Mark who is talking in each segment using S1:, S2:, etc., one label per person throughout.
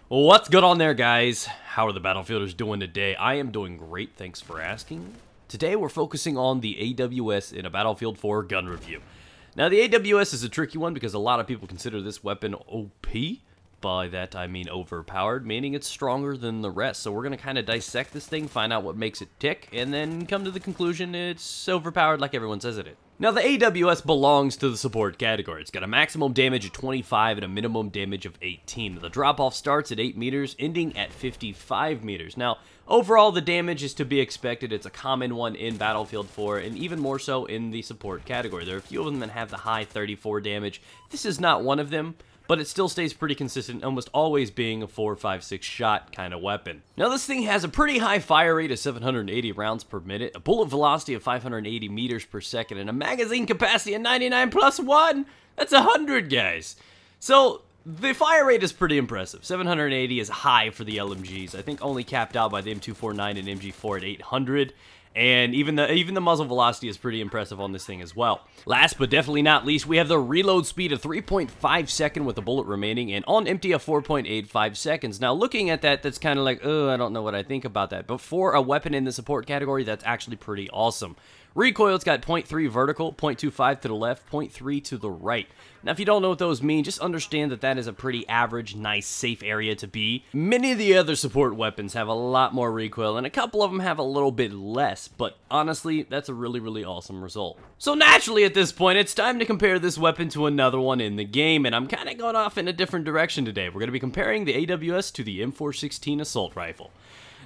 S1: What's good on there, guys? How are the Battlefielders doing today? I am doing great, thanks for asking. Today we're focusing on the AWS in a Battlefield 4 gun review. Now the AWS is a tricky one because a lot of people consider this weapon OP. By that I mean overpowered, meaning it's stronger than the rest. So we're going to kind of dissect this thing, find out what makes it tick, and then come to the conclusion it's overpowered like everyone says it is. Now the AWS belongs to the support category. It's got a maximum damage of 25 and a minimum damage of 18. The drop-off starts at 8 meters, ending at 55 meters. Now, overall the damage is to be expected. It's a common one in Battlefield 4, and even more so in the support category. There are a few of them that have the high 34 damage. This is not one of them, but it still stays pretty consistent, almost always being a 4, 5, 6 shot kind of weapon. Now this thing has a pretty high fire rate of 780 rounds per minute, a bullet velocity of 580 meters per second, and a magazine capacity of 99 plus 1! That's 100, guys! So, the fire rate is pretty impressive. 780 is high for the LMGs, I think only capped out by the M249 and MG4 at 800. And even the muzzle velocity is pretty impressive on this thing as well. Last but definitely not least, we have the reload speed of 3.5 seconds with a bullet remaining, and on empty of 4.85 seconds. Now looking at that, that's kind of like, I don't know what I think about that. But for a weapon in the support category, that's actually pretty awesome. Recoil, it's got 0.3 vertical, 0.25 to the left, 0.3 to the right. Now, if you don't know what those mean, just understand that that is a pretty average, nice, safe area to be. Many of the other support weapons have a lot more recoil, and a couple of them have a little bit less, but honestly, that's a really, really awesome result. So naturally, at this point, it's time to compare this weapon to another one in the game, and I'm kind of going off in a different direction today. We're going to be comparing the AWS to the M416 assault rifle.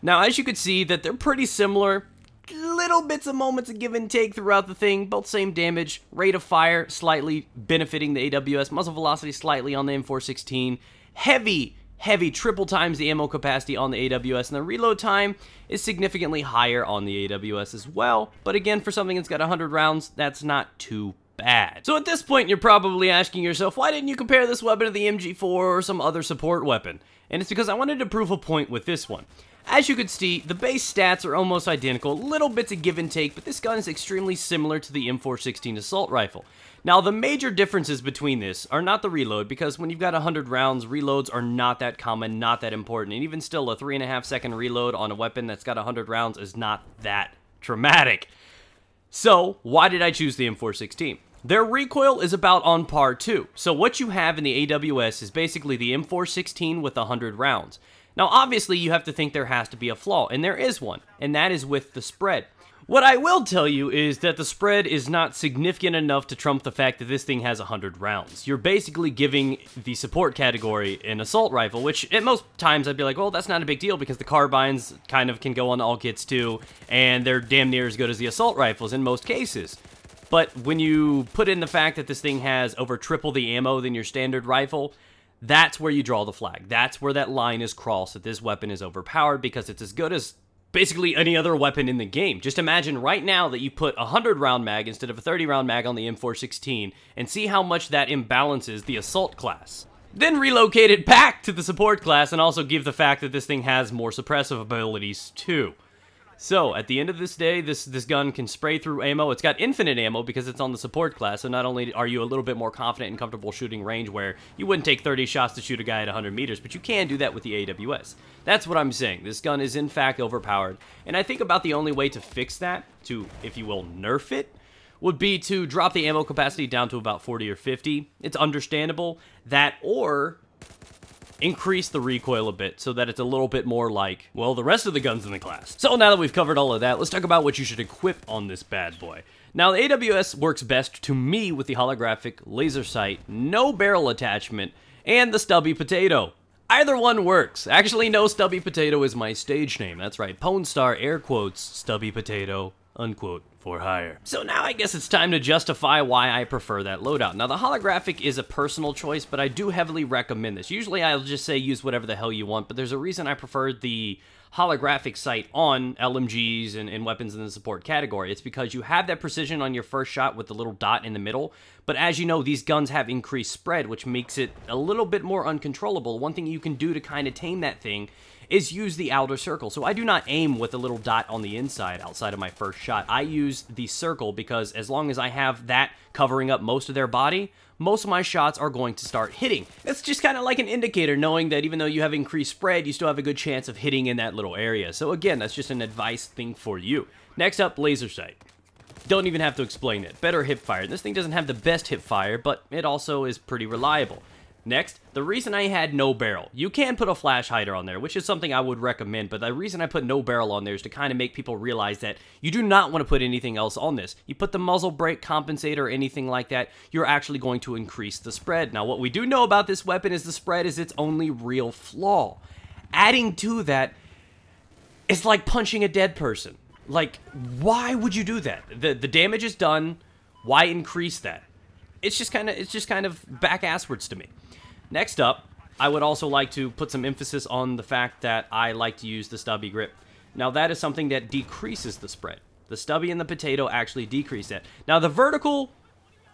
S1: Now, as you can see, that they're pretty similar. Little bits of moments of give and take throughout the thing, both same damage, rate of fire slightly benefiting the AWS, muzzle velocity slightly on the M416, heavy triple times the ammo capacity on the AWS, and the reload time is significantly higher on the AWS as well, but again, for something that's got 100 rounds, that's not too bad. So at this point, you're probably asking yourself, why didn't you compare this weapon to the MG4 or some other support weapon? And it's because I wanted to prove a point with this one. As you can see, the base stats are almost identical, little bits of give and take, but this gun is extremely similar to the M416 assault rifle. Now, the major differences between this are not the reload, because when you've got 100 rounds, reloads are not that common, not that important, and even still, a 3.5 second reload on a weapon that's got 100 rounds is not that traumatic. So, why did I choose the M416? Their recoil is about on par too, so what you have in the AWS is basically the M416 with 100 rounds. Now, obviously, you have to think there has to be a flaw, and there is one, and that is with the spread. What I will tell you is that the spread is not significant enough to trump the fact that this thing has 100 rounds. You're basically giving the support category an assault rifle, which at most times I'd be like, well, that's not a big deal because the carbines kind of can go on all kits too, and they're damn near as good as the assault rifles in most cases. But when you put in the fact that this thing has over triple the ammo than your standard rifle, that's where you draw the flag. That's where that line is crossed, that this weapon is overpowered because it's as good as basically any other weapon in the game. Just imagine right now that you put a 100-round mag instead of a 30-round mag on the M416 and see how much that imbalances the assault class. Then relocate it back to the support class and also give the fact that this thing has more suppressive abilities too. So, at the end of this day, this gun can spray through ammo. It's got infinite ammo because it's on the support class, so not only are you a little bit more confident and comfortable shooting range where you wouldn't take 30 shots to shoot a guy at 100 meters, but you can do that with the AWS. That's what I'm saying. This gun is in fact overpowered, and I think about the only way to fix that, to, if you will, nerf it, would be to drop the ammo capacity down to about 40 or 50. It's understandable. That, or increase the recoil a bit so that it's a little bit more like, well, the rest of the guns in the class. So now that we've covered all of that, let's talk about what you should equip on this bad boy. Now, the AWS works best to me with the holographic laser sight, no barrel attachment, and the stubby potato. Either one works. Actually, no, stubby potato is my stage name. That's right, Pwn Star, air quotes, stubby potato, unquote, for hire. So now I guess it's time to justify why I prefer that loadout. Now the holographic is a personal choice, but I do heavily recommend this. Usually I'll just say use whatever the hell you want, but there's a reason I prefer the holographic sight on LMGs and weapons in the support category. It's because you have that precision on your first shot with the little dot in the middle, but as you know, these guns have increased spread, which makes it a little bit more uncontrollable. One thing you can do to kind of tame that thing is use the outer circle. So I do not aim with a little dot on the inside outside of my first shot. I use the circle because as long as I have that covering up most of their body, most of my shots are going to start hitting. It's just kind of like an indicator, knowing that even though you have increased spread, you still have a good chance of hitting in that little area. So again, that's just an advice thing for you. Next up, laser sight. Don't even have to explain it. Better hip fire. This thing doesn't have the best hip fire, but it also is pretty reliable. Next, the reason I had no barrel. You can put a flash hider on there, which is something I would recommend, but the reason I put no barrel on there is to kind of make people realize that you do not want to put anything else on this. You put the muzzle brake compensator or anything like that, you're actually going to increase the spread. Now, what we do know about this weapon is the spread is its only real flaw. Adding to that, it's like punching a dead person. Like, why would you do that? The damage is done. Why increase that? It's just kind of back-asswards to me. Next up, I would also like to put some emphasis on the fact that I like to use the stubby grip. Now, that is something that decreases the spread. The stubby and the potato actually decrease that. Now, the vertical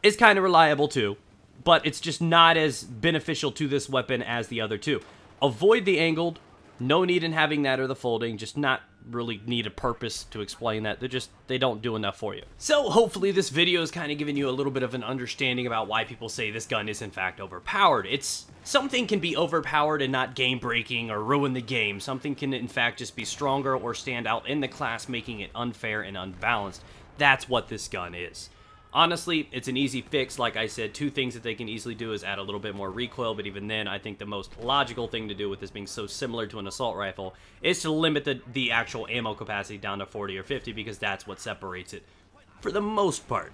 S1: is kind of reliable too, but it's just not as beneficial to this weapon as the other two. Avoid the angled. No need in having that or the folding, just not really need a purpose to explain that. They don't do enough for you. So hopefully this video is kind of giving you a little bit of an understanding about why people say this gun is in fact overpowered. Something can be overpowered and not game breaking or ruin the game. Something can in fact just be stronger or stand out in the class, making it unfair and unbalanced. That's what this gun is. Honestly, it's an easy fix. Like I said, two things that they can easily do is add a little bit more recoil, but even then, I think the most logical thing to do with this being so similar to an assault rifle is to limit the actual ammo capacity down to 40 or 50, because that's what separates it for the most part.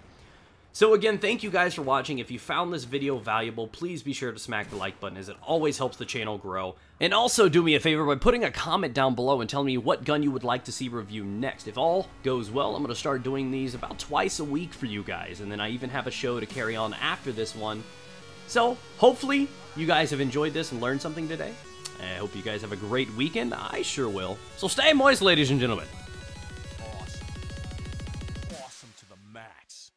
S1: So again, thank you guys for watching. If you found this video valuable, please be sure to smack the like button, as it always helps the channel grow. And also do me a favor by putting a comment down below and telling me what gun you would like to see reviewed next. If all goes well, I'm going to start doing these about twice a week for you guys, and then I even have a show to carry on after this one. So hopefully you guys have enjoyed this and learned something today. I hope you guys have a great weekend. I sure will. So stay moist, ladies and gentlemen.
S2: Awesome. Awesome to the max.